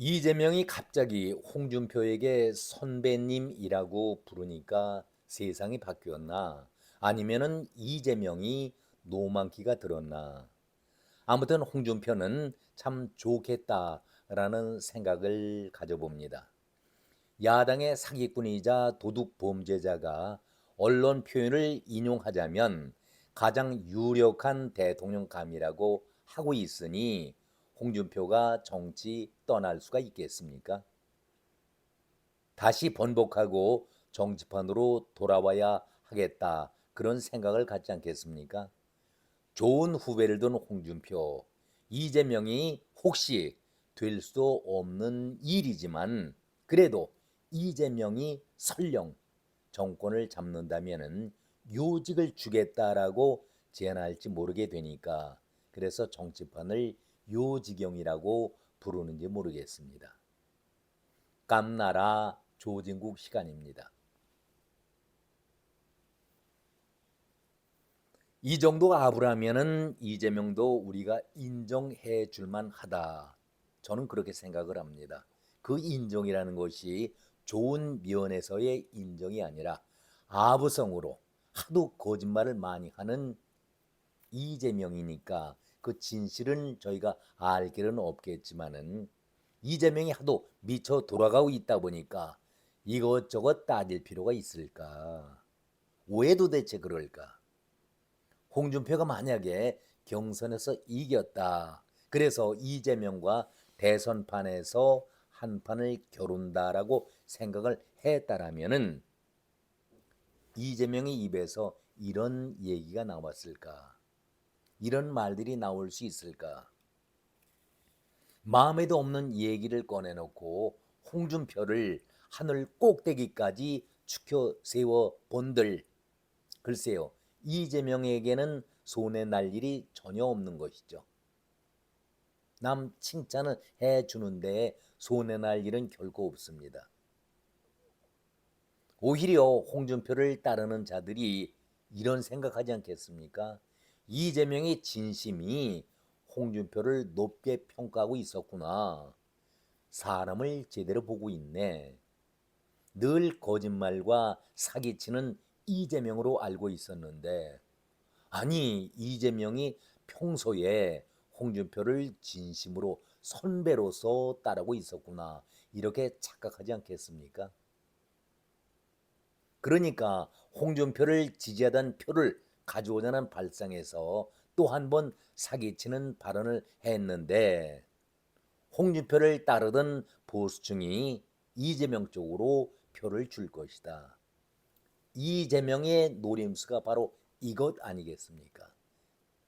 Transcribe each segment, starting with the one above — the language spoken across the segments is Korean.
이재명이 갑자기 홍준표에게 선배님이라고 부르니까 세상이 바뀌었나? 아니면은 이재명이 노만기가 들었나? 아무튼 홍준표는 참 좋겠다라는 생각을 가져봅니다. 야당의 사기꾼이자 도둑 범죄자가 언론 표현을 인용하자면 가장 유력한 대통령감이라고 하고 있으니 홍준표가 정치 떠날 수가 있겠습니까? 다시 번복하고 정치판으로 돌아와야 하겠다 그런 생각을 갖지 않겠습니까? 좋은 후배를 둔 홍준표, 이재명이 혹시 될 수도 없는 일이지만 그래도 이재명이 설령 정권을 잡는다면은 요직을 주겠다라고 제안할지 모르게 되니까 그래서 정치판을 요지경이라고 부르는지 모르겠습니다. 깜나라 조진국 시간입니다. 이 정도 아부라면은 이재명도 우리가 인정해 줄만 하다. 저는 그렇게 생각을 합니다. 그 인정이라는 것이 좋은 면에서의 인정이 아니라 아부성으로 하도 거짓말을 많이 하는 이재명이니까 그 진실은 저희가 알 길은 없겠지만은 이재명이 하도 미쳐 돌아가고 있다 보니까 이것저것 따질 필요가 있을까? 왜 도대체 그럴까? 홍준표가 만약에 경선에서 이겼다. 그래서 이재명과 대선판에서 한 판을 겨룬다라고 생각을 했다라면은 이재명의 입에서 이런 얘기가 나왔을까? 이런 말들이 나올 수 있을까? 마음에도 없는 얘기를 꺼내놓고 홍준표를 하늘 꼭대기까지 추켜 세워 본들 글쎄요. 이재명에게는 손해 날 일이 전혀 없는 것이죠. 남 칭찬을 해주는데 손해 날 일은 결코 없습니다. 오히려 홍준표를 따르는 자들이 이런 생각하지 않겠습니까? 이재명의 진심이 홍준표를 높게 평가하고 있었구나. 사람을 제대로 보고 있네. 늘 거짓말과 사기치는 이재명으로 알고 있었는데 아니 이재명이 평소에 홍준표를 진심으로 선배로서 따르고 있었구나 이렇게 착각하지 않겠습니까? 그러니까 홍준표를 지지하던 표를 가져오자는 발상에서 또 한 번 사기치는 발언을 했는데 홍준표를 따르던 보수층이 이재명 쪽으로 표를 줄 것이다. 이재명의 노림수가 바로 이것 아니겠습니까?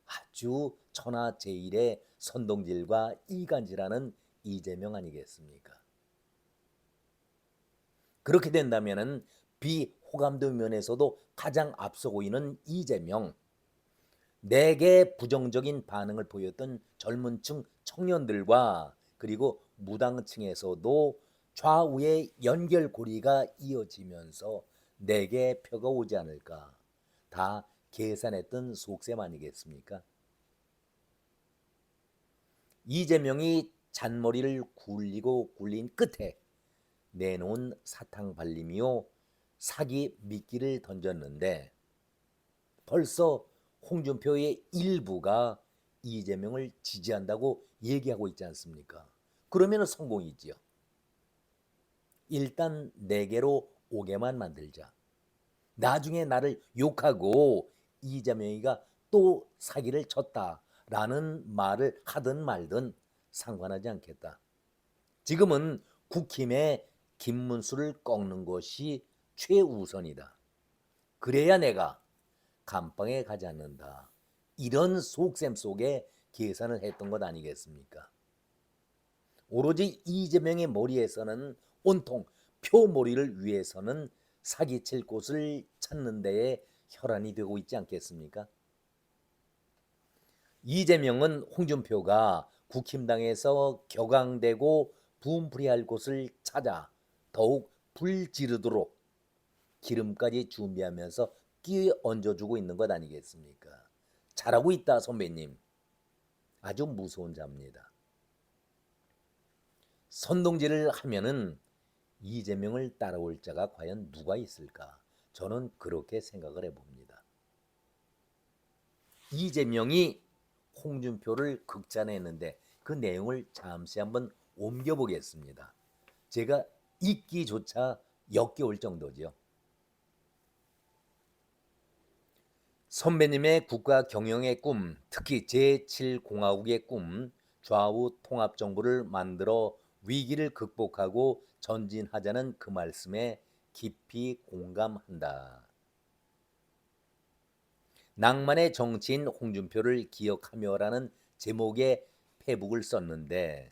아주 천하제일의 선동질과 이간질하는 이재명 아니겠습니까? 그렇게 된다면은 비호감도 면에서도 가장 앞서고 있는 이재명, 내게 부정적인 반응을 보였던 젊은 층 청년들과 그리고 무당층에서도 좌우의 연결고리가 이어지면서 내게 표가 오지 않을까. 다 계산했던 속셈 아니겠습니까? 이재명이 잔머리를 굴리고 굴린 끝에 내놓은 사탕 발림이요 사기 미끼를 던졌는데 벌써 홍준표의 일부가 이재명을 지지한다고 얘기하고 있지 않습니까? 그러면 성공이지요. 일단 내게로 오게만 만들자. 나중에 나를 욕하고 이재명이가 또 사기를 쳤다라는 말을 하든 말든 상관하지 않겠다. 지금은 국힘의 김문수를 꺾는 것이 최우선이다. 그래야 내가 감방에 가지 않는다. 이런 속셈 속에 계산을 했던 것 아니겠습니까? 오로지 이재명의 머리에서는 온통 표몰이를 위해서는 사기칠 곳을 찾는 데에 혈안이 되고 있지 않겠습니까? 이재명은 홍준표가 국힘당에서 격앙되고 분풀이할 곳을 찾아 더욱 불지르도록 기름까지 준비하면서 끼 얹어주고 있는 것 아니겠습니까? 잘하고 있다 선배님. 아주 무서운 자입니다. 선동질을 하면은 이재명을 따라올 자가 과연 누가 있을까? 저는 그렇게 생각을 해봅니다. 이재명이 홍준표를 극찬했는데 그 내용을 잠시 한번 옮겨보겠습니다. 제가 읽기조차 역겨울 정도죠. 선배님의 국가 경영의 꿈, 특히 제7공화국의 꿈, 좌우 통합 정부를 만들어 위기를 극복하고 전진하자는 그 말씀에 깊이 공감한다. 낭만의 정치인 홍준표를 기억하며라는 제목의 페북을 썼는데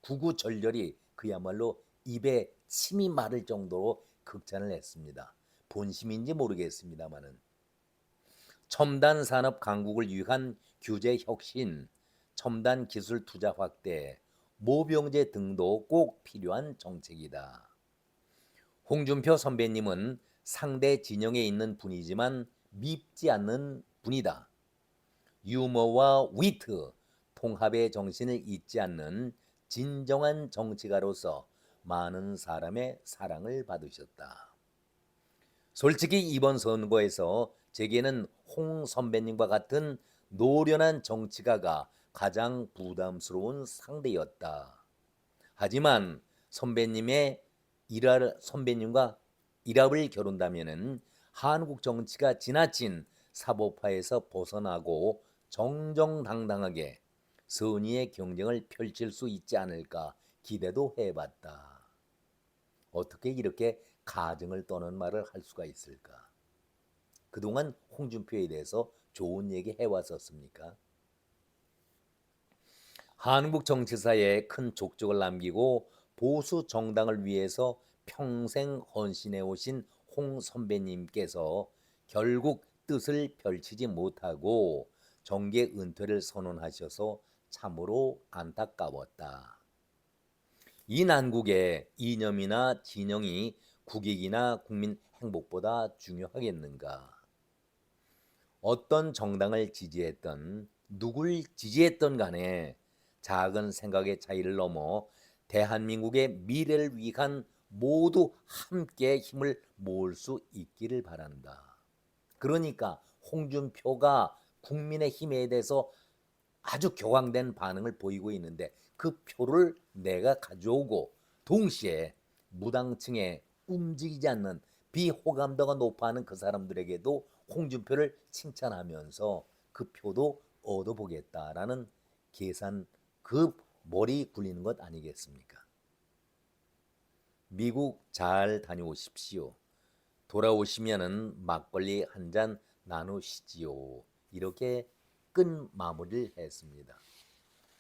구구절절히 그야말로 입에 침이 마를 정도로 극찬을 했습니다. 본심인지 모르겠습니다만은 첨단 산업 강국을 위한 규제 혁신, 첨단 기술 투자 확대, 모병제 등도 꼭 필요한 정책이다. 홍준표 선배님은 상대 진영에 있는 분이지만 밉지 않는 분이다. 유머와 위트, 통합의 정신을 잊지 않는 진정한 정치가로서 많은 사람의 사랑을 받으셨다. 솔직히 이번 선거에서 제게는 홍 선배님과 같은 노련한 정치가가 가장 부담스러운 상대였다. 하지만 선배님과 일합을 겨룬다면은 한국 정치가 지나친 사법화에서 벗어나고 정정당당하게 선의의 경쟁을 펼칠 수 있지 않을까 기대도 해봤다. 어떻게 이렇게 가정을 떠는 말을 할 수가 있을까? 그동안 홍준표에 대해서 좋은 얘기 해왔었습니까? 한국 정치사에 큰 족적을 남기고 보수 정당을 위해서 평생 헌신해 오신 홍 선배님께서 결국 뜻을 펼치지 못하고 정계 은퇴를 선언하셔서 참으로 안타까웠다. 이 난국에 이념이나 진영이 국익이나 국민 행복보다 중요하겠는가? 어떤 정당을 지지했던 누굴 지지했던 간에 작은 생각의 차이를 넘어 대한민국의 미래를 위한 모두 함께 힘을 모을 수 있기를 바란다. 그러니까 홍준표가 국민의힘에 대해서 아주 격앙된 반응을 보이고 있는데 그 표를 내가 가져오고 동시에 무당층에 움직이지 않는 비호감도가 높아하는 그 사람들에게도 홍준표를 칭찬하면서 그 표도 얻어보겠다라는 계산, 그 머리 굴리는 것 아니겠습니까? 미국 잘 다녀오십시오. 돌아오시면은 막걸리 한 잔 나누시지요. 이렇게 끈 마무리를 했습니다.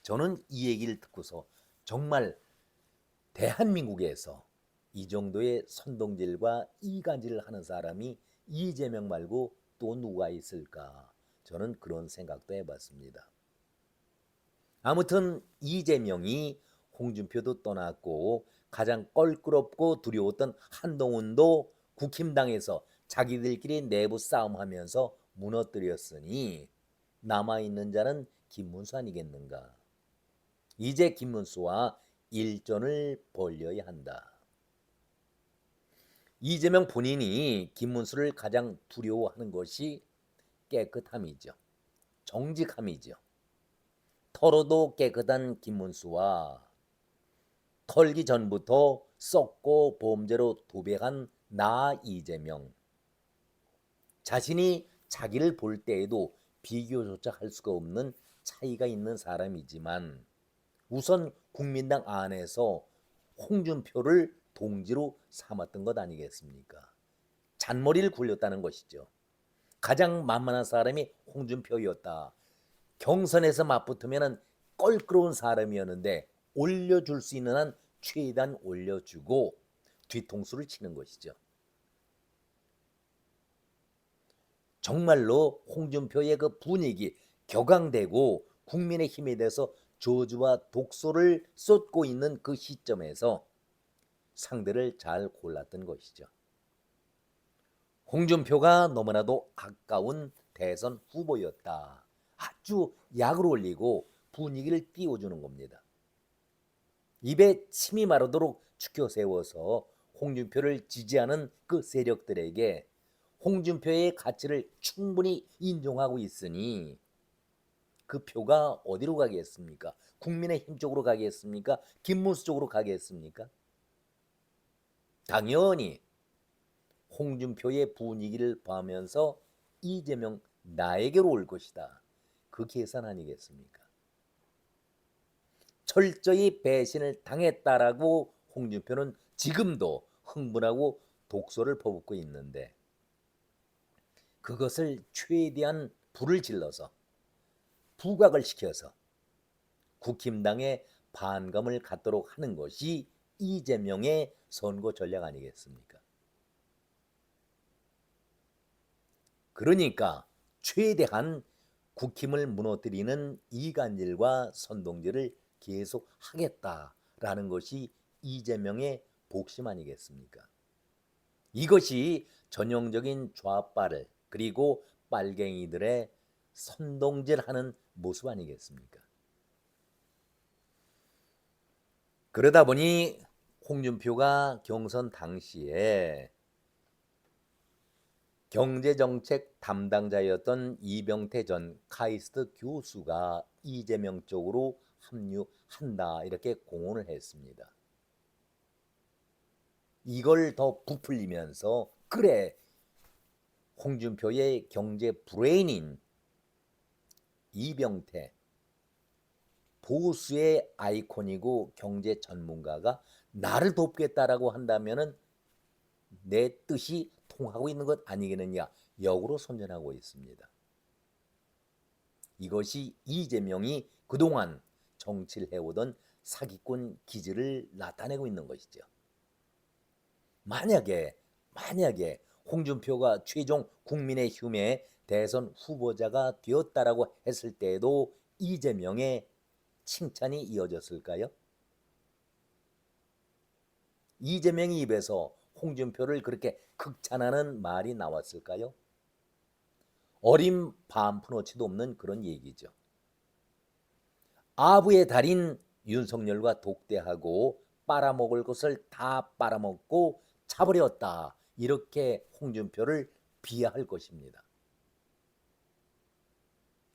저는 이 얘기를 듣고서 정말 대한민국에서 이 정도의 선동질과 이간질을 하는 사람이 이재명 말고 또 누가 있을까? 저는 그런 생각도 해봤습니다. 아무튼 이재명이 홍준표도 떠났고 가장 껄끄럽고 두려웠던 한동훈도 국힘당에서 자기들끼리 내부 싸움하면서 무너뜨렸으니 남아있는 자는 김문수 아니겠는가? 이제 김문수와 일전을 벌려야 한다. 이재명 본인이 김문수를 가장 두려워하는 것이 깨끗함이죠. 정직함이죠. 털어도 깨끗한 김문수와 털기 전부터 썩고 범죄로 도배한 나 이재명. 자신이 자기를 볼 때에도 비교조차 할 수가 없는 차이가 있는 사람이지만 우선 국민당 안에서 홍준표를 동지로 삼았던 것 아니겠습니까? 잔머리를 굴렸다는 것이죠. 가장 만만한 사람이 홍준표였다. 경선에서 맞붙으면 껄끄러운 사람이었는데 올려줄 수 있는 한 최대한 올려주고 뒤통수를 치는 것이죠. 정말로 홍준표의 그 분위기 격앙되고 국민의힘에 대해서 저주와 독소를 쏟고 있는 그 시점에서 상대를 잘 골랐던 것이죠. 홍준표가 너무나도 아까운 대선 후보였다. 아주 약을 올리고 분위기를 띄워주는 겁니다. 입에 침이 마르도록 추켜 세워서 홍준표를 지지하는 그 세력들에게 홍준표의 가치를 충분히 인정하고 있으니 그 표가 어디로 가겠습니까? 국민의힘 쪽으로 가겠습니까? 김문수 쪽으로 가겠습니까? 당연히 홍준표의 분위기를 봐면서 이재명 나에게로 올 것이다. 그 계산 아니겠습니까? 철저히 배신을 당했다라고 홍준표는 지금도 흥분하고 독소를 퍼붓고 있는데 그것을 최대한 불을 질러서 부각을 시켜서 국힘당에 반감을 갖도록 하는 것이 이재명의 선거 전략 아니겠습니까? 그러니까 최대한 국힘을 무너뜨리는 이간질과 선동질을 계속 하겠다라는 것이 이재명의 복심 아니겠습니까? 이것이 전형적인 좌빨을 그리고 빨갱이들의 선동질하는 모습 아니겠습니까? 그러다 보니 홍준표가 경선 당시에 경제정책 담당자였던 이병태 전 카이스트 교수가 이재명 쪽으로 합류한다 이렇게 공언을 했습니다. 이걸 더 부풀리면서 그래 홍준표의 경제 브레인인 이병태 보수의 아이콘이고 경제 전문가가 나를 돕겠다라고 한다면은 내 뜻이 통하고 있는 것 아니겠느냐 역으로 선전하고 있습니다. 이것이 이재명이 그동안 정치를 해오던 사기꾼 기질을 나타내고 있는 것이죠. 만약에 홍준표가 최종 국민의힘의 대선 후보자가 되었다라고 했을 때에도 이재명의 칭찬이 이어졌을까요? 이재명의 입에서 홍준표를 그렇게 극찬하는 말이 나왔을까요? 어린 반푼어치도 없는 그런 얘기죠. 아부의 달인 윤석열과 독대하고 빨아먹을 것을 다 빨아먹고 차버렸다. 이렇게 홍준표를 비하할 것입니다.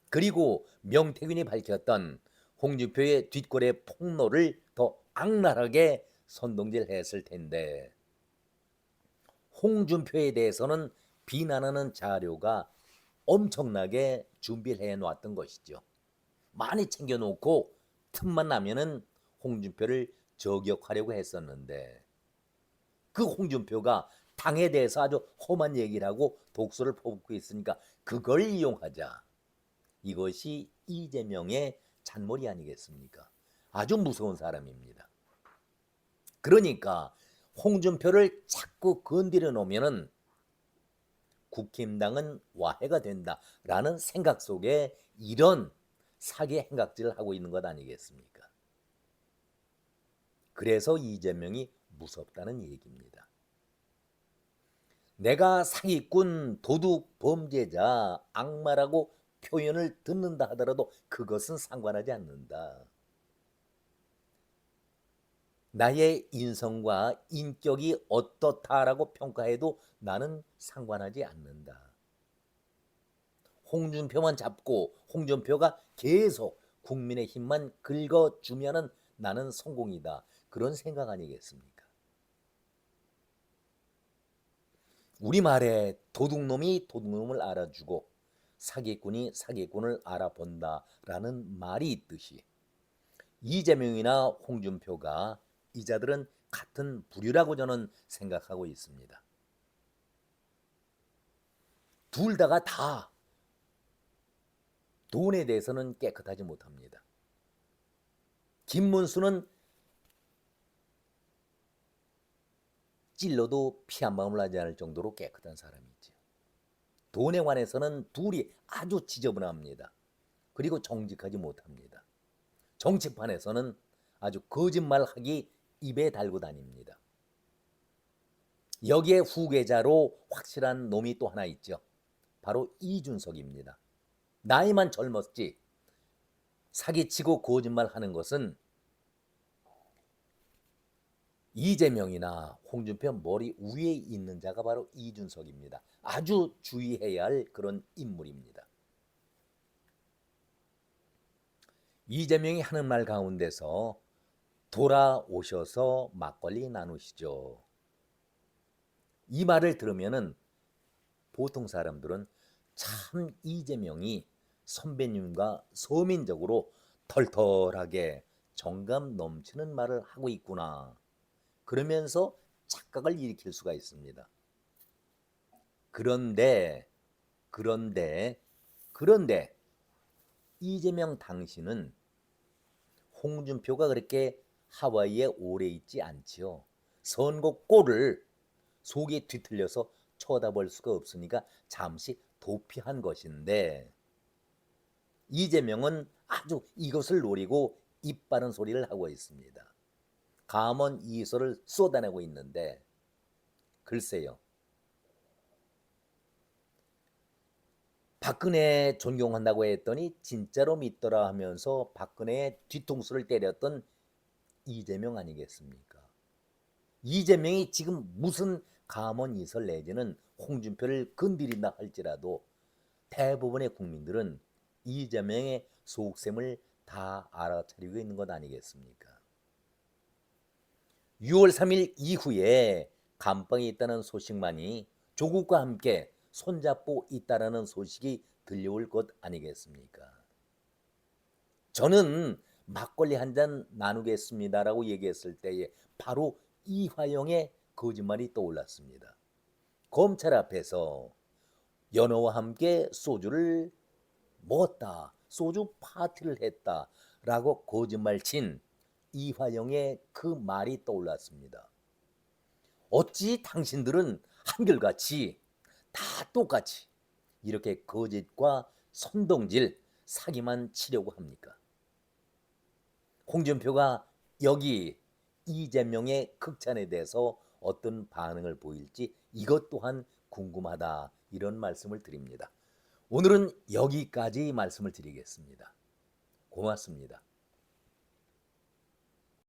그리고 명태균이 밝혔던 홍준표의 뒷골의 폭로를 더 악랄하게 선동질했을 텐데 홍준표에 대해서는 비난하는 자료가 엄청나게 준비를 해놓았던 것이죠. 많이 챙겨놓고 틈만 나면은 홍준표를 저격하려고 했었는데 그 홍준표가 당에 대해서 아주 험한 얘기를 하고 독소를 퍼붓고 있으니까 그걸 이용하자. 이것이 이재명의 잔머리 아니겠습니까? 아주 무서운 사람입니다. 그러니까 홍준표를 자꾸 건드려 놓으면은 국힘당은 와해가 된다라는 생각 속에 이런 사기 행각질을 하고 있는 것 아니겠습니까? 그래서 이재명이 무섭다는 얘기입니다. 내가 사기꾼, 도둑, 범죄자, 악마라고 표현을 듣는다 하더라도 그것은 상관하지 않는다. 나의 인성과 인격이 어떻다라고 평가해도 나는 상관하지 않는다. 홍준표만 잡고 홍준표가 계속 국민의힘만 긁어주면은 나는 성공이다. 그런 생각 아니겠습니까? 우리말에 도둑놈이 도둑놈을 알아주고 사기꾼이 사기꾼을 알아본다라는 말이 있듯이 이재명이나 홍준표가 이자들은 같은 부류라고 저는 생각하고 있습니다. 둘 다가 다 돈에 대해서는 깨끗하지 못합니다. 김문수는 찔러도 피 한 방울 나지 않을 정도로 깨끗한 사람이죠. 돈에 관해서는 둘이 아주 지저분합니다. 그리고 정직하지 못합니다. 정치판에서는 아주 거짓말하기 입에 달고 다닙니다. 여기에 후계자로 확실한 놈이 또 하나 있죠. 바로 이준석입니다. 나이만 젊었지 사기치고 거짓말하는 것은 이재명이나 홍준표 머리 위에 있는 자가 바로 이준석입니다. 아주 주의해야 할 그런 인물입니다. 이재명이 하는 말 가운데서 돌아오셔서 막걸리 나누시죠. 이 말을 들으면은 보통 사람들은 참 이재명이 선배님과 서민적으로 털털하게 정감 넘치는 말을 하고 있구나. 그러면서 착각을 일으킬 수가 있습니다. 그런데 그런데 이재명 당신은 홍준표가 그렇게 하와이에 오래 있지 않지요. 선거 꼴을 속이 뒤틀려서 쳐다볼 수가 없으니까 잠시 도피한 것인데 이재명은 아주 이것을 노리고 입 바른 소리를 하고 있습니다. 감언 이소를 쏟아내고 있는데 글쎄요. 박근혜 존경한다고 했더니 진짜로 믿더라 하면서 박근혜의 뒤통수를 때렸던 이재명 아니겠습니까? 이재명이 지금 무슨 감언이설 내지는 홍준표를 건드린다 할지라도 대부분의 국민들은 이재명의 속셈을 다 알아차리고 있는 것 아니겠습니까? 6월 3일 이후에 감방에 있다는 소식만이 조국과 함께 손잡고 있다는 소식이 들려올 것 아니겠습니까? 저는 막걸리 한 잔 나누겠습니다라고 얘기했을 때에 바로 이화영의 거짓말이 떠올랐습니다. 검찰 앞에서 연어와 함께 소주를 먹었다, 소주 파티를 했다라고 거짓말 친 이화영의 그 말이 떠올랐습니다. 어찌 당신들은 한결같이 다 똑같이 이렇게 거짓과 선동질, 사기만 치려고 합니까? 홍준표가 여기 이재명의 극찬에 대해서 어떤 반응을 보일지 이것 또한 궁금하다 이런 말씀을 드립니다. 오늘은 여기까지 말씀을 드리겠습니다. 고맙습니다.